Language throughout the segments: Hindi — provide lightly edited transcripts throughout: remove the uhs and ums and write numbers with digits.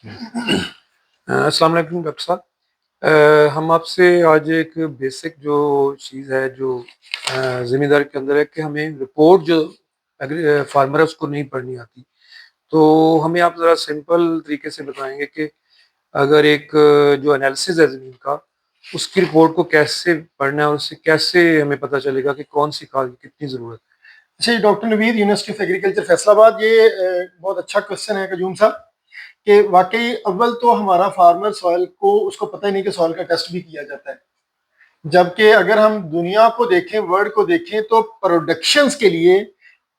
अस्सलाम वालेकुम डॉक्टर साहब। हम आपसे आज एक बेसिक जो चीज़ है जो ज़िम्मेदारी के अंदर है कि हमें रिपोर्ट जो फार्मर है उसको नहीं पढ़नी आती। तो हमें आप ज़रा सिंपल तरीके से बताएँगे कि अगर एक जो एनालिसिस है ज़मीन का, उसकी रिपोर्ट को कैसे पढ़ना है और उससे कैसे हमें पता चलेगा कि कौन-सी खाद की कितनी ज़रूरत है? अच्छा, ये doctor Naveed, university of agriculture Faisalabad. ये बहुत अच्छा क्वेश्चन है कजूम साहब। कि वाकई अव्वल तो हमारा फार्मर सॉइल को उसको पता ही नहीं कि सॉइल का टेस्ट भी किया जाता है। जबकि अगर हम दुनिया को देखें, वर्ल्ड को देखें, तो प्रोडक्शंस के लिए,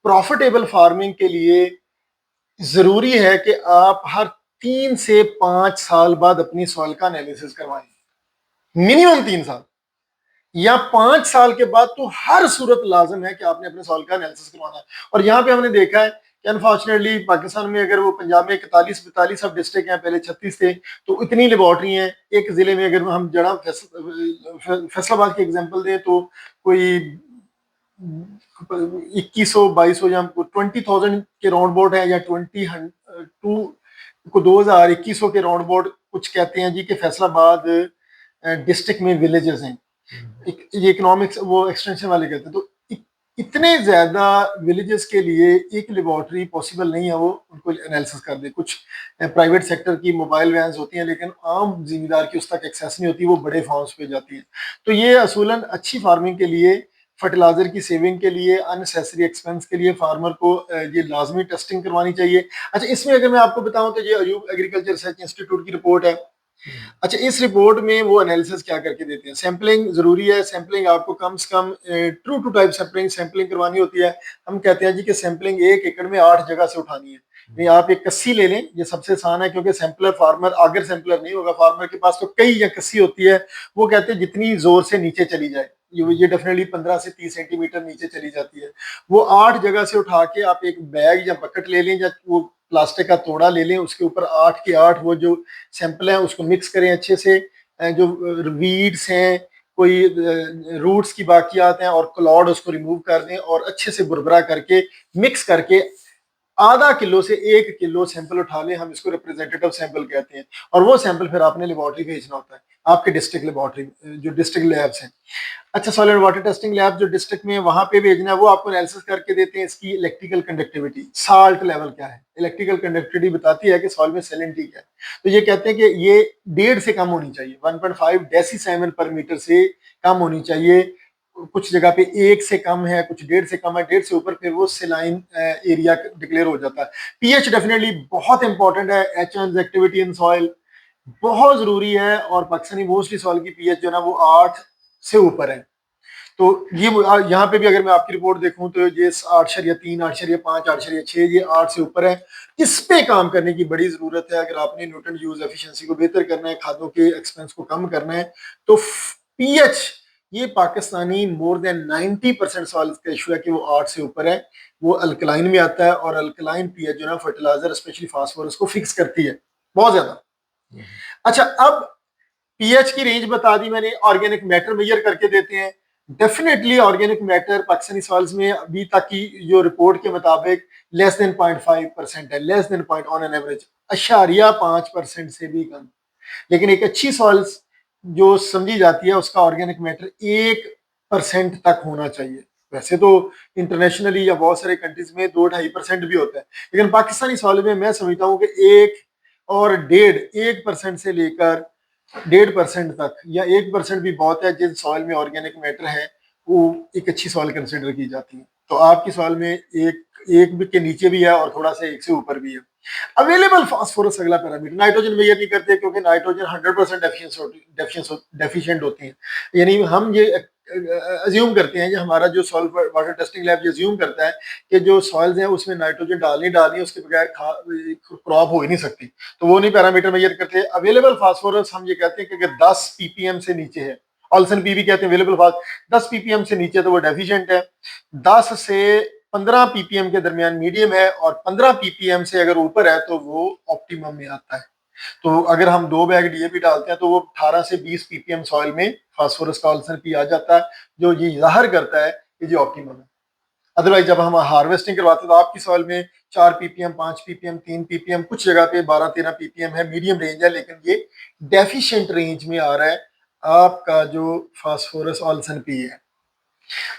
प्रॉफिटेबल फार्मिंग के लिए जरूरी है कि आप हर 3 से 5 साल बाद अपनी सॉइल का एनालिसिस करवाएं। मिनिमम 3 साल, या 5 साल के बाद तो हर सूरत लाजम है कि आपने अपने सॉइल का एनालिसिस करवाना है। और यहाँ पे हमने देखा है कि अनफॉर्चुनेटली पाकिस्तान में, अगर वो पंजाब में 41-42 सब डिस्ट्रिक्ट हैं, पहले 36 थे, तो इतनी लेबॉर्ट्री हैं। एक जिले में अगर हम जड़ा फैसलाबाद की एग्जांपल दें तो कोई 2100-2200 या 20,000 के राउंड बोर्ड है, या 2100 के राउंड बोर्ड कुछ कहते हैं जी कि फैसलाबाद डिस्ट्रिक्ट में विलेजेस हैं। ये इकोनॉमिक्स वो एक्सटेंशन वाले कहते हैं। तो इतने ज्यादा विलेजेस के लिए एक लेबोरेटरी पॉसिबल नहीं है वो उनको एनालिसिस कर दे। कुछ प्राइवेट सेक्टर की मोबाइल वैन्स होती हैं, लेकिन आम जिम्मेदार की उस तक एक्सेस नहीं होती, वो बड़े फार्म्स पे जाती है। तो ये असूलन अच्छी फार्मिंग के लिए, फर्टिलाइजर की सेविंग के लिए, अननेसेसरी एक्सपेंस के लिए फार्मर को ये लाजमी टेस्टिंग करवानी चाहिए। अच्छा, इसमें अगर मैं आपको बताऊं तो ये अयूब एग्रीकल्चर रिसर्च इंस्टीट्यूट की रिपोर्ट है। अच्छा, इस रिपोर्ट में वो एनालिसिस क्या करके देते हैं? सैंपलिंग जरूरी है। सैंपलिंग आपको कम से कम true to type sampling sampling करवानी होती है। हम कहते हैं जी कि सैंपलिंग 1 एकड़ में 8 जगह से उठानी है। नहीं, आप एक कस्सी ले लें, ये सबसे आसान है, क्योंकि सैंपलर फार्मर आगर सैंपलर नहीं होगा। फार्मर के पास तो कई या कस्सी होती है। वो कहते हैं जितनी जोर से नीचे चली जाए, ये डेफिनेटली 15 से 30 सेंटीमीटर नीचे चली जाती है। वो 8 जगह से उठा के आप एक बैग या बकेट ले लें, या वो प्लास्टिक का तोड़ा ले लें, उसके ऊपर 8 के 8 वो जो सैंपल है उसको मिक्स करें अच्छे से। जो वीड्स हैं, कोई रूट्स की बाकियात हैं, और क्लॉड उसको रिमूव कर दें, और अच्छे से बुरबरा करके मिक्स करके ½ किलो से 1 किलो सैंपल उठा लें। हम इसको रिप्रेजेंटेटिव सैंपल कहते हैं। और वो सैंपल फिर आपने लेबोरेटरी भेजना होता है, आपके डिस्ट्रिक्ट लेबोरेटरी, जो डिस्ट्रिक्ट लैब्स हैं। अच्छा, soil and water testing lab जो डिस्ट्रिक्ट में, वहां पे भेजना है। वो आपको एनालिसिस करके देते हैं इसकी इलेक्ट्रिकल कंडक्टिविटी, साल्ट लेवल क्या है। इलेक्ट्रिकल कंडक्टिविटी बताती है कि सॉइल में सैलिनिटी क्या है। तो ये कहते हैं कि ये 1.5 से कम होनी चाहिए, 1.5 डेसीसेवन पर मीटर से कम होनी चाहिए। कुछ जगह पे 1 से कम है, कुछ 1.5 से कम है, 1.5 से ऊपर फिर वो सेलाइन एरिया डिक्लेयर हो जाता है। पीएच डेफिनेटली बहुत इंपॉर्टेंट है। एच एक्टिविटी इन सॉइल बहुत जरूरी है। और पाकिस्तानी मोस्टली सॉइल की पीएच जो है ना, वो 8 से ऊपर है। तो ये यहाँ पे भी अगर मैं आपकी रिपोर्ट देखूं तो ये 8.3, 8.5, 8.6, ये 8 से ऊपर है। इस पे काम करने की बड़ी जरूरत है। अगर आपने न्यूटन यूज एफिशिएंसी को बेहतर करना है, खादों के एक्सपेंस को कम करना है, तो पीएच, ये पाकिस्तानी मोर देन 90% सॉइल का इशू है कि वो 8 से ऊपर है। वो अल्कलाइन में आता है, और अल्कलाइन पीएच जो है फर्टिलाइजर स्पेशली फास्फोरस को फिक्स करती है बहुत ज्यादा। अच्छा, अब पीएच की रेंज बता दी मैंने। ऑर्गेनिक मैटर मेजर करके देते हैं। Definitely organic matter Pakistani soils में अभी तक की जो रिपोर्ट के मुताबिक लेस देन 0.5% है, less than point on an average, 0.5% से भी कम। लेकिन एक अच्छी सॉइल्स जो समझी जाती है, उसका ऑर्गेनिक मैटर 1% तक होना चाहिए। वैसे तो इंटरनेशनली या बहुत सारे कंट्रीज में 2-2.5% भी होता है, लेकिन पाकिस्तानी सॉइल में मैं समझता हूँ कि 1 और 1.5% से लेकर 1.5% तक, या 1% भी बहुत है जिन सॉइल में ऑर्गेनिक मैटर है, वो एक अच्छी सॉइल कंसिडर की जाती है। तो आपकी सॉइल में एक के नीचे भी है, और थोड़ा सा 1 से ऊपर भी है। अवेलेबल फास्फोरस अगला पैरामीटर। नाइट्रोजन मेजर नहीं करते, क्योंकि नाइट्रोजन 100% डेफिशिएंट होती है। यानी हम ये अज्यूम करते हैं, जो हमारा जो soil water testing lab assume करता है कि जो सॉइल्स हैं उसमें नाइट्रोजन डालनी है, उसके बगैर क्रॉप हो ही नहीं सकती। तो वो नहीं पैरामीटर मेजर करते। अवेलेबल फास्फोरस हम ये कहते हैं कि अगर 10 पीपीएम से नीचे है, ऑल्सन पी भी कहते हैं अवेलेबल फास्ट, 10 पीपीएम से नीचे तो वो डेफिशिएंट है। 10 से 15 पीपीएम के दरमियान मीडियम है, और 15 पीपीएम से अगर ऊपर है तो वो ऑप्टिमम में आता है। तो अगर हम 2 बैग डीएपी डालते हैं तो वो 18 से 20 पीपीएम सॉइल में फास्फोरस का ऑल्सन पी आ जाता है, जो ये जाहिर करता है कि ये ऑप्टिमम है। अदरवाइज जब हम हार्वेस्टिंग करवाते हैं तो आपकी सॉइल में 4 ppm, 5 ppm, 3 ppm, कुछ जगह पे 12-13 ppm है, मीडियम रेंज है, लेकिन ये डेफिशिएंट रेंज में आ रहा है आपका जो फास्फोरस ऑल्सन पी है।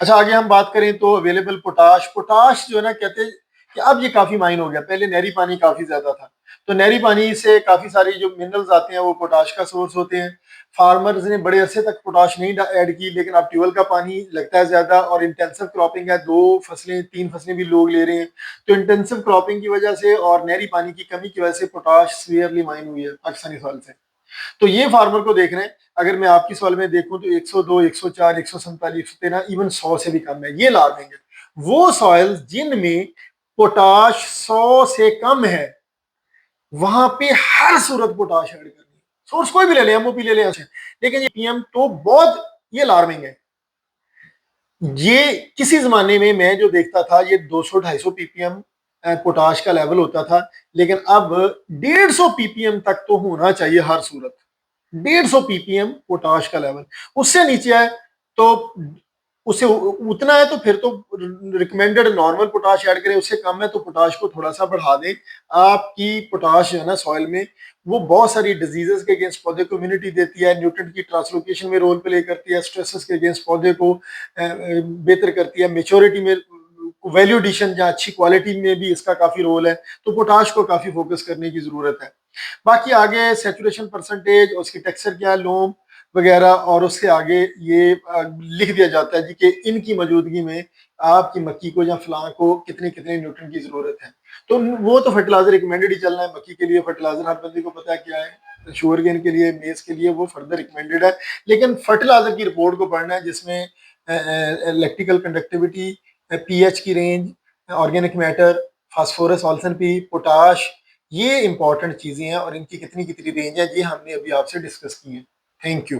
अच्छा, आगे हम बात करें तो अवेलेबल पोटाश, पोटाश जो है ना, कहते हैं कि अब ये काफी माइन हो गया, पहले नहरी पानी काफी ज्यादा था, तो नहरी पानी से काफी सारी जो मिनरल्स आते हैं वो पोटाश का सोर्स होते हैं। फार्मर्स ने बड़े अरसे तक पोटाश नहीं ऐड की, लेकिन अब ट्यूबवेल का पानी लगता है ज्यादा और इंटेंसिव क्रॉपिंग है, 2 फसलें 3 फसलें भी लोग ले रहे हैं, तो इंटेंसिव क्रॉपिंग की वजह से और नहरी पानी की कमी की वजह से पोटाश सीवियरली माइन हुई है पाकिस्तानी सॉइल से। तो ये फार्मर को देख रहे हैं, अगर मैं आपकी सॉइल में देखूं तो 102, 104, 147, 113, इवन 100 से भी कम है, ये लार्मिंग है। वो सॉइल जिनमें पोटाश 100 से कम है, वहां पे हर सूरत पोटाश ऐड करनी है, सोर्स कोई भी ले लें, एमओपी ले लें, लेकिन ये पीएम तो बहुत ये लार्मिंग है। ये किसी जमाने में मैं जो देखता था ये 200-250 पीपीएम पोटाश का लेवल होता था, लेकिन अब 150 पीपीएम तक तो होना चाहिए हर सूरत। 150 पीपीएम पोटाश का लेवल, उससे नीचे है तो उसे उतना है तो फिर तो रिकमेंडेड नॉर्मल पोटाश ऐड करें, उससे कम है तो पोटाश को थोड़ा सा बढ़ा दें। आपकी पोटाश जो है ना सॉइल में, वो बहुत सारी डिजीजेस के अगेंस्ट पौधे को इम्यूनिटी देती है, न्यूट्रिएंट की ट्रांसलोकेशन में रोल प्ले करती है, स्ट्रेसेस के अगेंस्ट पौधे को बेहतर करती है, मेच्योरिटी में वैल्यू एडिशन या अच्छी क्वालिटी में भी इसका काफी रोल है, तो पोटाश को काफी फोकस करने की जरूरत है। बाकी आगे सेचुरेशन परसेंटेज, उसकी टेक्सचर क्या है, लोम वगैरह, और उसके आगे ये लिख दिया जाता है जी कि इनकी मौजूदगी में आपकी मक्की को या फलां को कितने कितने न्यूट्रिएंट की जरूरत है। तो वो तो फर्टिलाइजर रिकमेंडेड ही चलना है, मक्की के लिए फर्टिलाइजर हर बंदे को पता है क्या है, शुगरकेन के लिए, मेज के लिए वो फर्दर रिकमेंडेड है, लेकिन फर्टिलाइजर की रिपोर्ट को पढ़ना है जिसमें इलेक्ट्रिकल कंडक्टिविटी, पीएच की range, organic matter, phosphorus Olson P, potash, ये इंपॉर्टेंट चीजें हैं और इनकी कितनी कितनी रेंज है ये हमने अभी आपसे डिस्कस की है। Thank you.